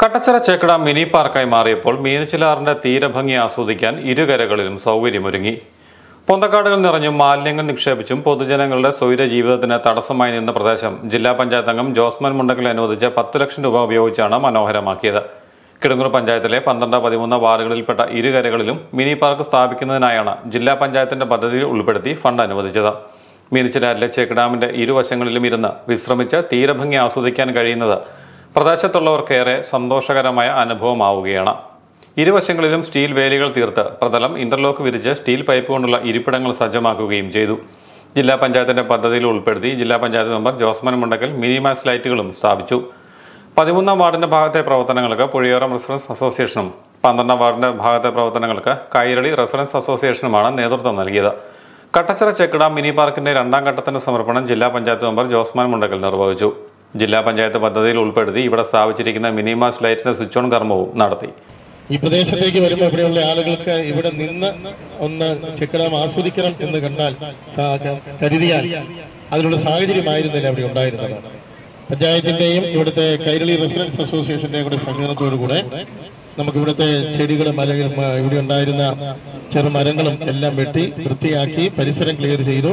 Kattachira ചേക്കട mini പാർക്കായി മാറിയപ്പോൾ മീനച്ചിലാറിന്റെ തീരഭംഗി ആസ്വദിക്കാൻ ഇരുകരകളിലും സൗകര്യമൊരുങ്ങി. പൊന്തക്കാടുകൾ നിറഞ്ഞും മാലിന്യങ്ങൾ നിക്ഷേപിച്ചും പൊതുജനങ്ങളുടെ സ്വൈര ജീവിതത്തിന് തടസ്സമായി നിന്ന പ്രദേശം ജില്ലാ പഞ്ചായത്ത് അംഗം ജോസ്മൻ മുണ്ടക്കൽ അനുവദിച്ച 10 ലക്ഷം രൂപ ഉപയോഗിച്ചാണ് മനോഹരമാക്കിയത്. കിടങ്ങൂർ പഞ്ചായത്തിലെ 12, 13 വാർഡുകളിൽപ്പെട്ട ഇരുകരകളിലും മിനി പാർക്ക് സ്ഥാപിക്കുന്നതിനായാണ് ജില്ലാ പഞ്ചായത്തിന്റെ പദ്ധതിയിൽ ഉൾപ്പെടുത്തി ഫണ്ട് അനുവദിച്ചത്. മീനച്ചിലാറിലെ ചേക്കഡാമിന്റെ ഇരുവശങ്ങളിലും ഇരുന്ന് വിശ്രമിച്ച് തീരഭംഗി ആസ്വദിക്കാൻ കഴിയുന്നത് പ്രദേശത്തുള്ളവർക്കേറെ സന്തോഷകരമായ അനുഭവമാവുകയാണ്. ഇരുവശങ്ങളിലും സ്റ്റീൽ വേലികൾ തീർത്ത് പ്രതലം ഇന്റർലോക്ക് വിരിച്ച് സ്റ്റീൽ പൈപ്പ് കൊണ്ടുള്ള ഇരിപ്പിടങ്ങൾ സജ്ജമാക്കുകയും ചെയ്തു. ജില്ലാ പഞ്ചായത്തിന്റെ പദ്ധതിയിൽ ഉൾപ്പെടുത്തി ജില്ലാ പഞ്ചായത്ത് മെമ്പർ ജോസ്മൻ മുണ്ടക്കൽ മിനിമാസ് ലൈറ്റുകളും സ്ഥാപിച്ചു. 13 വാർഡിന്റെ ഭാഗത്തെ പ്രവർത്തനങ്ങൾക്ക് പുഴയോരം റെസിഡൻസ് അസോസിയേഷനും 12 വാർഡിന്റെ ഭാഗത്തെ പ്രവർത്തനങ്ങൾക്ക് കൈരളി റെസിഡൻസ് അസോസിയേഷനുമാണ് നേതൃത്വം നൽകിയത്. കട്ടച്ചിറ ചേക്കഡാം മിനി പാർക്കിന്റെ 2ാം ഘട്ടത്തിന്റെ സമർപ്പണം ജില്ലാ പഞ്ചായത്ത് മെമ്പർ ജോസ്മൻ മുണ്ടക്കൽ നിർവഹിച്ചു. ജില്ലാ പഞ്ചായത്ത് പദ്ധതിയിൽ ഉൾപ്പെടുത്തി ഇവിടെ സ്ഥാപിച്ചിരിക്കുന്ന മിനിമാസ് ലൈറ്റിന്റെ സ്വിച്ച് ഓൺ കർമ്മവും നടത്തി. ഈ പ്രദേശത്തേക്ക് വരുമ്പോൾ ഇവിടെയുള്ള ആളുകൾക്ക് ഇവിടെ നിന്ന് ഒന്ന് ചേക്കഡാം ആസ്വദിക്കണം എന്ന് കരുതിയാൽ അതിനുള്ള സാഹചര്യമായിരുന്നില്ല അവിടെ ഉണ്ടായിരുന്നത്. പഞ്ചായത്തിന്റെയും ഇവിടുത്തെ കൈരളി റെസിഡൻസ് അസോസിയേഷന്റെയും കൂടെ സഹകരണത്തോടുകൂടെ നമുക്ക് ഇവിടുത്തെ ചെടികളും ഇവിടെ ഉണ്ടായിരുന്ന ചെറുമരങ്ങളും എല്ലാം വെട്ടി വൃത്തിയാക്കി പരിസരം ക്ലിയർ ചെയ്തു.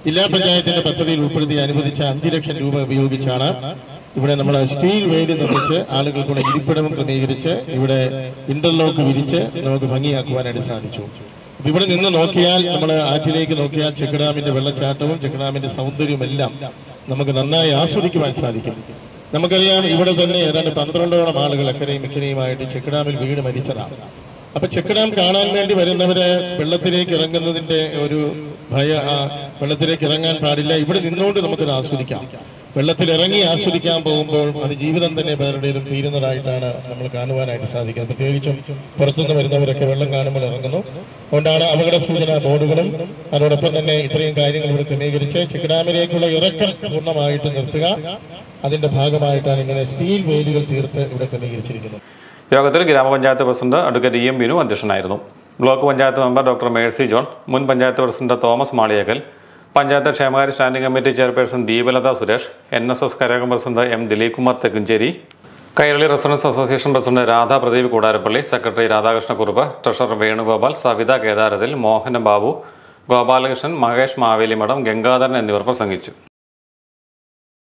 ജില്ലാ പഞ്ചായത്തിന്റെ പദ്ധതിയിൽ ഉൾപ്പെടുത്തി അനുവദിച്ച 5 ലക്ഷം രൂപ ഉപയോഗിച്ചാണ് ഇവിടെ നമ്മൾ സ്റ്റീൽ വേലി നിർമ്മിച്ച് ആളുകൾക്കുള്ള ഇരിപ്പിടവും ക്രമീകരിച്ച് ഇവിടെ ഇന്റർലോക്ക് വിരിച്ച് നമുക്ക് ഭംഗിയാക്കുവാനായിട്ട് സാധിച്ചു. ഇവിടെ നിന്ന് നോക്കിയാൽ നമ്മൾ ആറ്റിലേക്ക് നോക്കിയാൽ ചേക്കഡാമിന്റെ വെള്ളച്ചാട്ടവും ചേക്കഡാമിന്റെ സൗന്ദര്യവും എല്ലാം നമുക്ക് നന്നായി ആസ്വദിക്കുവാൻ സാധിക്കും. നമുക്കറിയാം ഇവിടെ തന്നെ ഏതാണ്ട് 12ഓളം ആളുകൾ അക്കരയും ഇക്കരയുമായിട്ട് ചേക്കഡാമിൽ വീട് മരിച്ചതാണ്. അപ്പൊ ചേക്കഡാം കാണാൻ വേണ്ടി വരുന്നവര് വെള്ളത്തിലേക്ക് ഇറങ്ങുന്നതിന്റെ ഒരു വെള്ളത്തിലേക്ക് ഇറങ്ങാൻ പാടില്ല. ഇവിടെ നിന്നുകൊണ്ട് നമുക്കത് ആസ്വദിക്കാം. വെള്ളത്തിൽ ഇറങ്ങി ആസ്വദിക്കാൻ പോകുമ്പോൾ അത് ജീവിതം തന്നെ പലരുടെയും തീരുന്നതായിട്ടാണ് നമ്മൾ കാണുവാനായിട്ട് സാധിക്കുന്നത്. പ്രത്യേകിച്ചും പുറത്തുനിന്ന് വരുന്നവരൊക്കെ വെള്ളം കാണുമ്പോൾ ഇറങ്ങുന്നു. അതുകൊണ്ടാണ് അപകട സൂചനാ ബോർഡുകളും അതോടൊപ്പം തന്നെ ഇത്രയും കാര്യങ്ങൾ ഇവിടെ ക്രമീകരിച്ച് ചേക്കഡാമിലേക്കുള്ള ഇറക്കം പൂർണ്ണമായിട്ട് നിർത്തുക. അതിന്റെ ഭാഗമായിട്ടാണ് ഇങ്ങനെ സ്റ്റീൽ വേലികൾ തീർത്ത് ഇവിടെ ക്രമീകരിച്ചിരിക്കുന്നത്. യോഗത്തിൽ ഗ്രാമപഞ്ചായത്ത് പ്രസിഡന്റ് അഡ്വക്കേറ്റ് EM ബിനു അധ്യക്ഷനായിരുന്നു. Block panchayat member doctor Mercy John, മുൻ പഞ്ചായത്ത് പ്രസിഡന്റ് തോമസ് മാളിയേക്കൽ, പഞ്ചായത്ത് ക്ഷേമകാര്യ standing committee chairperson Deepalatha Suresh, NSS കരയോഗം president M Dileep Kumar Thekkumcheri, Kairali residence association president Radha Pradeep Koodarappally, secretary Radhakrishna Kurup, treasurer Venugopal, Savitha കേദാരത്തിൽ, മോഹന ബാബു, ഗോപാലകൃഷ്ണൻ, മഹേഷ് മാവേലിമഠം, ഗംഗാധരൻ എന്നിവർ പ്രസംഗിച്ചു.